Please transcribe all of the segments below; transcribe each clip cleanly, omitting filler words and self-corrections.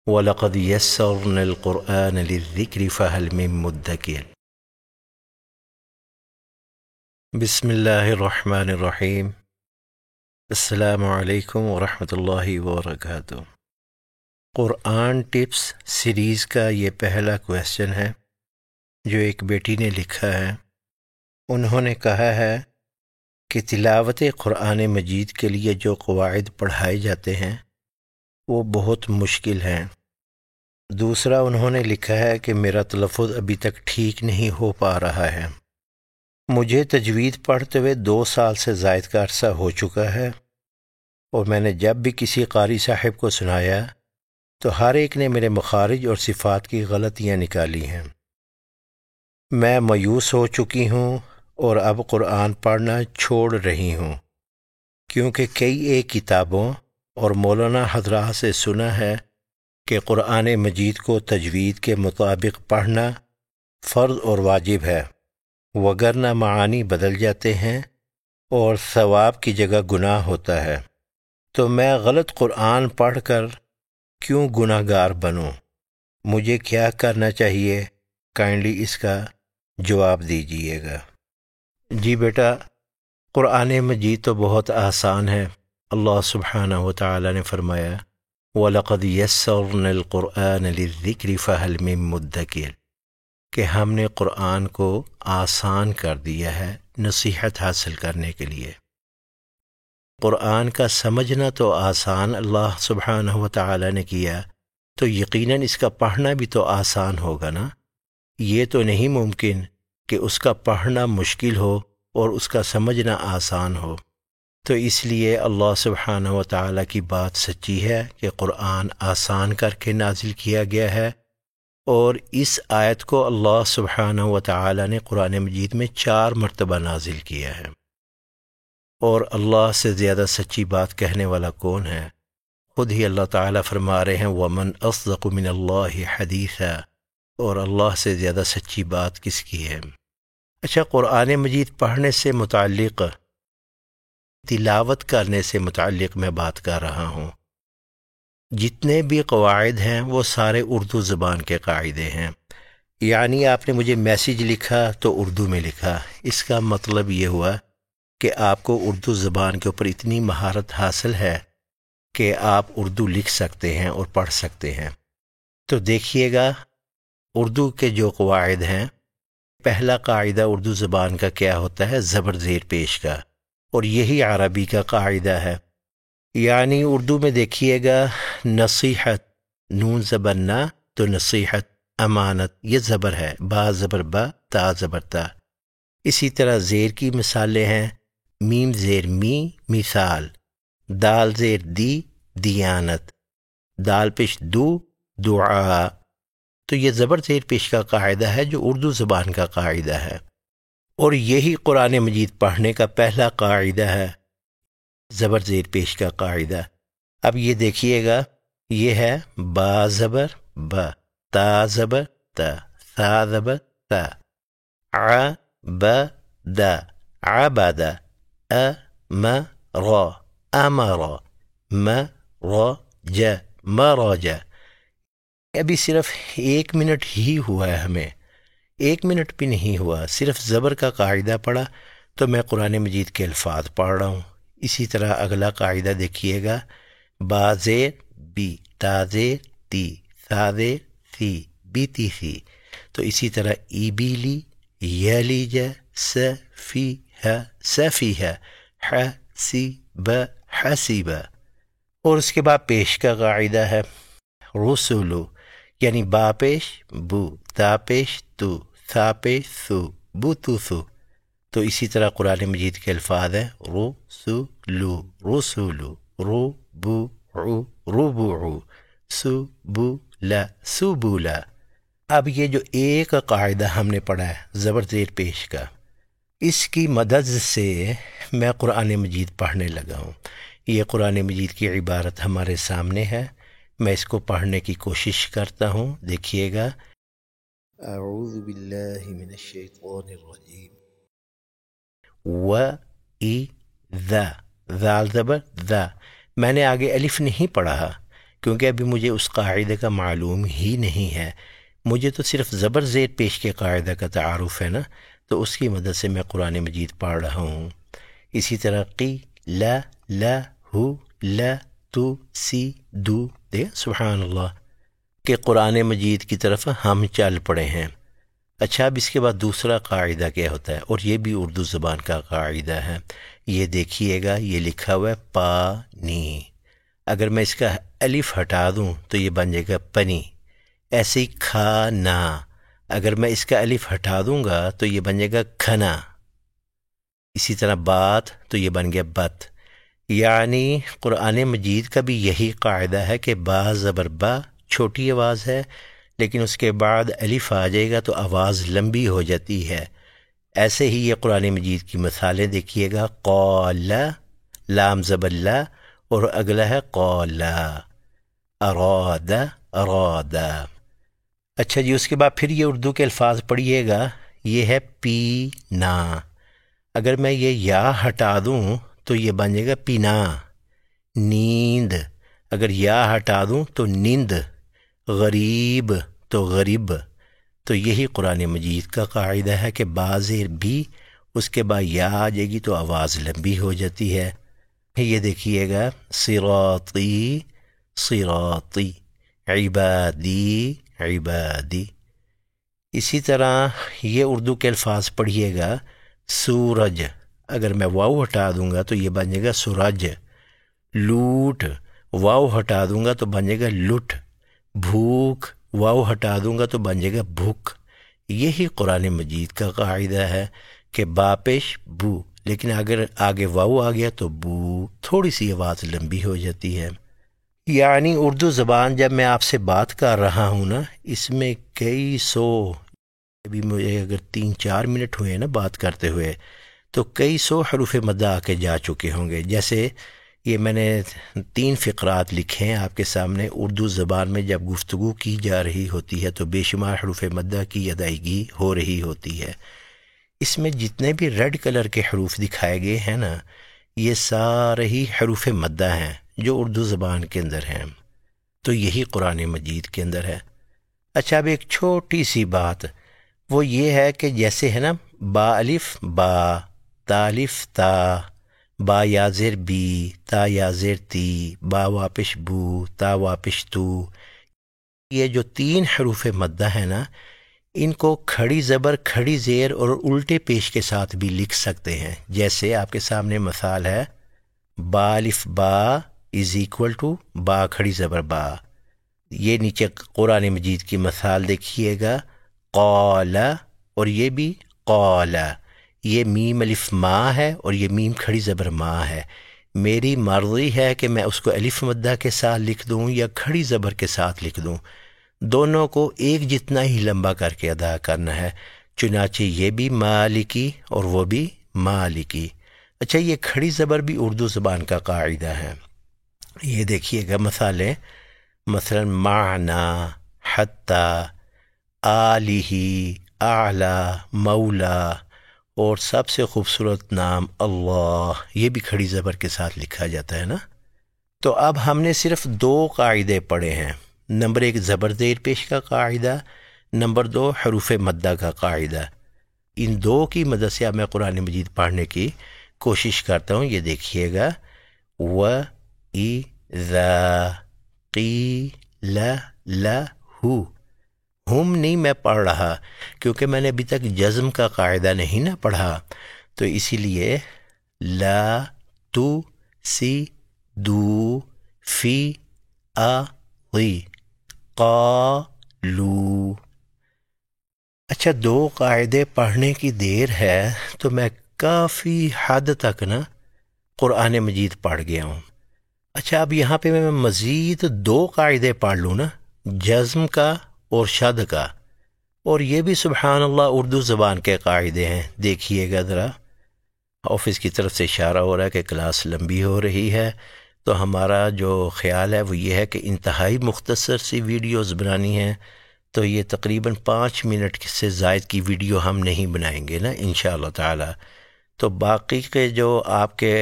وَلَقَدْ يَسَّرْنَا الْقُرْآنَ لِلذِّكْرِ فَهَلْ مِن مُّدَّكِرٍ۔ بسم اللہ الرحمن الرحیم۔ السلام علیکم ورحمۃ اللہ وبرکاتہ۔ قرآن ٹپس سیریز کا یہ پہلا کویسچن ہے جو ایک بیٹی نے لکھا ہے۔ انہوں نے کہا ہے کہ تلاوت قرآن مجید کے لیے جو قواعد پڑھائے جاتے ہیں وہ بہت مشکل ہیں۔ دوسرا انہوں نے لکھا ہے کہ میرا تلفظ ابھی تک ٹھیک نہیں ہو پا رہا ہے۔ مجھے تجوید پڑھتے ہوئے 2 سال سے زائد کا عرصہ ہو چکا ہے، اور میں نے جب بھی کسی قاری صاحب کو سنایا تو ہر ایک نے میرے مخارج اور صفات کی غلطیاں نکالی ہیں۔ میں مایوس ہو چکی ہوں اور اب قرآن پڑھنا چھوڑ رہی ہوں، کیونکہ کئی ایک کتابوں اور مولانا حضرات سے سنا ہے کہ قرآن مجید کو تجوید کے مطابق پڑھنا فرض اور واجب ہے، وگرنہ معانی بدل جاتے ہیں اور ثواب کی جگہ گناہ ہوتا ہے۔ تو میں غلط قرآن پڑھ کر کیوں گناہ گار بنوں؟ مجھے کیا کرنا چاہیے؟ کائنڈلی اس کا جواب دیجیے گا۔ جی بیٹا، قرآن مجید تو بہت آسان ہے۔ اللہ سبحانہ و تعالی نے فرمایا وَلَقَدْ يَسَّرْنَا الْقُرْآنَ لِلذِّكْرِ فَهَلْ مِن مُّدَّكِرٍ، کہ ہم نے قرآن کو آسان کر دیا ہے نصیحت حاصل کرنے کے لیے۔ قرآن کا سمجھنا تو آسان اللہ سبحانہ و تعالی نے کیا، تو یقیناً اس کا پڑھنا بھی تو آسان ہوگا نا۔ یہ تو نہیں ممکن کہ اس کا پڑھنا مشکل ہو اور اس کا سمجھنا آسان ہو۔ تو اس لیے اللہ سبحانہ و تعالی کی بات سچی ہے کہ قرآن آسان کر کے نازل کیا گیا ہے، اور اس آیت کو اللہ سبحانہ و تعالی نے قرآن مجید میں 4 مرتبہ نازل کیا ہے۔ اور اللہ سے زیادہ سچی بات کہنے والا کون ہے؟ خود ہی اللہ تعالی فرما رہے ہیں وَمَنْ أَصْدَقُ مِنَ اللَّهِ حَدِيثًا، اور اللہ سے زیادہ سچی بات کس کی ہے؟ اچھا، قرآن مجید پڑھنے سے متعلق، تلاوت کرنے سے متعلق میں بات کر رہا ہوں۔ جتنے بھی قواعد ہیں وہ سارے اردو زبان کے قاعدے ہیں۔ یعنی آپ نے مجھے میسیج لکھا تو اردو میں لکھا، اس کا مطلب یہ ہوا کہ آپ کو اردو زبان کے اوپر اتنی مہارت حاصل ہے کہ آپ اردو لکھ سکتے ہیں اور پڑھ سکتے ہیں۔ تو دیکھیے گا اردو کے جو قواعد ہیں، پہلا قاعدہ اردو زبان کا کیا ہوتا ہے؟ زبر زیر پیش کا، اور یہی عربی کا قاعدہ ہے۔ یعنی اردو میں دیکھیے گا نصیحت، نون زبر نا تو نصیحت، امانت یہ زبر ہے، با زبر با، تا زبر تا۔ اسی طرح زیر کی مثالیں ہیں میم زیر می، مثال، دال زیر دی، دیانت، دال پیش دو، دعا۔ تو یہ زبر زیر پیش کا قاعدہ ہے جو اردو زبان کا قاعدہ ہے، اور یہی قرآن مجید پڑھنے کا پہلا قاعدہ ہے، زبر زیر پیش کا قاعدہ۔ اب یہ دیکھیے گا، یہ ہے با زبر با، تا زبر تا، ثا زبر تا، ع ب دا، عبد، امر، امر، مرج، مرج۔ ابھی صرف 1 منٹ ہی ہوا ہے، ہمیں 1 منٹ بھی نہیں ہوا، صرف زبر کا قاعدہ پڑھا تو میں قرآن مجید کے الفاظ پڑھ رہا ہوں۔ اسی طرح اگلا قاعدہ دیکھیے گا، با زیر بی، تا زیر تی، ثا زیر سی، بیتی سی۔ تو اسی طرح ای بیلی، یلیج، سفیہ، سفیہ، حسیب، حسیب۔ اور اس کے بعد پیش کا قاعدہ ہے رسولو، یعنی با پیش بو، تا پیش تو، ثا پیش سو، بو تو سو۔ تو اسی طرح قرآن مجید کے الفاظ ہیں رسولو، رسولو، ربوع، ربوع، سبولا، سبولا۔ اب یہ جو ایک قاعدہ ہم نے پڑھا ہے زبر زیر پیش کا، اس کی مدد سے میں قرآن مجید پڑھنے لگا ہوں۔ یہ قرآن مجید کی عبارت ہمارے سامنے ہے، میں اس کو پڑھنے کی کوشش کرتا ہوں، دیکھیے گا۔ اعوذ باللہ من الشیطان الرجیم وَإِذَا، ذال زبر ذا، میں نے آگے الف نہیں پڑھا کیونکہ ابھی مجھے اس قاعدے کا معلوم ہی نہیں ہے، مجھے تو صرف زبر زیر پیش کے قاعدہ کا تعارف ہے نا، تو اس کی مدد سے میں قرآن مجید پڑھ رہا ہوں۔ اسی طرح قی لا لا ہو لا تو سی دو، دے سبحان اللہ کہ قرآن مجید کی طرف ہم چل پڑے ہیں۔ اچھا، اب اس کے بعد دوسرا قاعدہ کیا ہوتا ہے، اور یہ بھی اردو زبان کا قاعدہ ہے، یہ دیکھیے گا، یہ لکھا ہوا ہے پانی، اگر میں اس کا الف ہٹا دوں تو یہ بن جائے گا پنی۔ ایسے ہی کھانا، اگر میں اس کا الف ہٹا دوں گا تو یہ بن جائے گا کھنا۔ اسی طرح بات تو یہ بن گیا بت۔ یعنی قرآن مجید کا بھی یہی قاعدہ ہے کہ با زبر با چھوٹی آواز ہے، لیکن اس کے بعد الف آ جائے گا تو آواز لمبی ہو جاتی ہے۔ ایسے ہی یہ قرآن مجید کی مثالیں دیکھیے گا، قال لام زبر لا، اور اگلا ہے قولا، اراد اراد۔ اچھا جی، اس کے بعد پھر یہ اردو کے الفاظ پڑھیے گا، یہ ہے پینا، اگر میں یہ یا ہٹا دوں تو یہ بن جائے گا پینا۔ نیند، اگر یا ہٹا دوں تو نیند۔ غریب تو غریب۔ تو یہی قرآن مجید کا قاعدہ ہے کہ با زیر بھی، اس کے بعد یا آ جائے گی تو آواز لمبی ہو جاتی ہے۔ یہ دیکھیے گا، صراطی صراطی، عبادی عبادی۔ اسی طرح یہ اردو کے الفاظ پڑھیے گا، سورج، اگر میں واو ہٹا دوں گا تو یہ بن جائے گا سورج۔ لوٹ، واو ہٹا دوں گا تو بن جائے گا لٹ۔ بھوک، واو ہٹا دوں گا تو بن جائے گا بھوک۔ یہی قرآن مجید کا قاعدہ ہے کہ با پیش بو، لیکن اگر آگے واو آ گیا تو بو، تھوڑی سی آواز لمبی ہو جاتی ہے۔ یعنی اردو زبان جب میں آپ سے بات کر رہا ہوں نا، اس میں کئی سو، ابھی مجھے اگر 3-4 منٹ ہوئے نا بات کرتے ہوئے، تو کئی سو حروف مدہ آ کے جا چکے ہوں گے۔ جیسے یہ میں نے 3 فقرات لکھے ہیں آپ کے سامنے، اردو زبان میں جب گفتگو کی جا رہی ہوتی ہے تو بے شمار حروف مدہ کی ادائیگی ہو رہی ہوتی ہے۔ اس میں جتنے بھی ریڈ کلر کے حروف دکھائے گئے ہیں نا، یہ سارے ہی حروف مدہ ہیں جو اردو زبان کے اندر ہیں، تو یہی قرآن مجید کے اندر ہے۔ اچھا، اب ایک چھوٹی سی بات، وہ یہ ہے کہ جیسے ہے نا با الف با، تا الف تا، با یا زیر بی، تا یا زیر تی، با واپش بو، تا واپش تو، یہ جو 3 حروف مدہ ہیں نا، ان کو کھڑی زبر کھڑی زیر اور الٹے پیش کے ساتھ بھی لکھ سکتے ہیں۔ جیسے آپ کے سامنے مثال ہے، با الف با از ایکول ٹو با کھڑی زبر با۔ یہ نیچے قرآن مجید کی مثال دیکھیے گا، قال، اور یہ بھی قال، یہ میم الف ما ہے اور یہ میم کھڑی زبر ما ہے۔ میری مرضی ہے کہ میں اس کو الف مدہ کے ساتھ لکھ دوں یا کھڑی زبر کے ساتھ لکھ دوں، دونوں کو ایک جتنا ہی لمبا کر کے ادا کرنا ہے، چنانچہ یہ بھی مالکی اور وہ بھی مالکی۔ اچھا، یہ کھڑی زبر بھی اردو زبان کا قاعدہ ہے۔ یہ دیکھیے گا مثالیں، مثلا معنا، حتی، آلہ، اعلی، مولا، اور سب سے خوبصورت نام اللہ، یہ بھی کھڑی زبر کے ساتھ لکھا جاتا ہے نا۔ تو اب ہم نے صرف 2 قاعدے پڑھے ہیں، نمبر 1 زبر زیر پیش کا قاعدہ، نمبر 2 حروف مدہ کا قاعدہ۔ ان 2 کی مدد سے اب میں قرآن مجید پڑھنے کی کوشش کرتا ہوں۔ یہ دیکھیے گا، وَإِذَا قِيلَ لَهُ، ہم نہیں میں پڑھ رہا کیونکہ میں نے ابھی تک جزم کا قاعدہ نہیں نا پڑھا، تو اسی لیے لا تو سی دو فی آغی قالو۔ اچھا، 2 قاعدے پڑھنے کی دیر ہے تو میں کافی حد تک نا قرآن مجید پڑھ گیا ہوں۔ اچھا، اب یہاں پہ میں مزید 2 قاعدے پڑھ لوں نا، جزم کا اور شد کا، اور یہ بھی سبحان اللہ اردو زبان کے قاعدے ہیں۔ دیکھیے گا ذرا، آفس کی طرف سے اشارہ ہو رہا ہے کہ کلاس لمبی ہو رہی ہے، تو ہمارا جو خیال ہے وہ یہ ہے کہ انتہائی مختصر سی ویڈیوز بنانی ہیں، تو یہ تقریباً 5 منٹ سے زائد کی ویڈیو ہم نہیں بنائیں گے نا انشاءاللہ تعالی۔ تو باقی کے جو آپ کے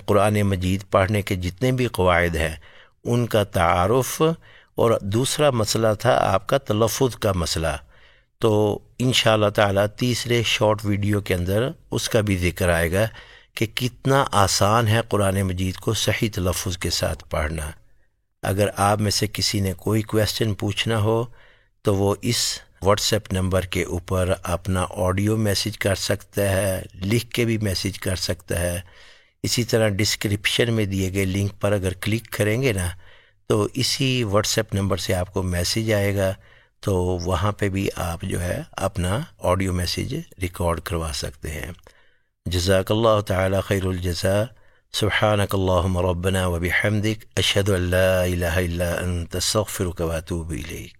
قرآن مجید پڑھنے کے جتنے بھی قواعد ہیں ان کا تعارف، اور دوسرا مسئلہ تھا آپ کا تلفظ کا مسئلہ۔ تو انشاءاللہ تعالی تیسرے شارٹ ویڈیو کے اندر اس کا بھی ذکر آئے گا کہ کتنا آسان ہے قرآن مجید کو صحیح تلفظ کے ساتھ پڑھنا۔ اگر آپ میں سے کسی نے کوئی کویسچن پوچھنا ہو تو وہ اس واٹس ایپ نمبر کے اوپر اپنا آڈیو میسیج کر سکتا ہے، لکھ کے بھی میسیج کر سکتا ہے۔ اسی طرح ڈسکرپشن میں دیے گئے لنک پر اگر کلک کریں گے نا تو اسی واٹس ایپ نمبر سے آپ کو میسیج آئے گا، تو وہاں پہ بھی آپ جو ہے اپنا آڈیو میسیج ریکارڈ کروا سکتے ہیں۔ جزاک اللہ تعالی خیر الجزاء۔ سبحانک اللہم ربنا وبحمدک، اشہد ان لا الہ الا انت، استغفرک واتوب الیک۔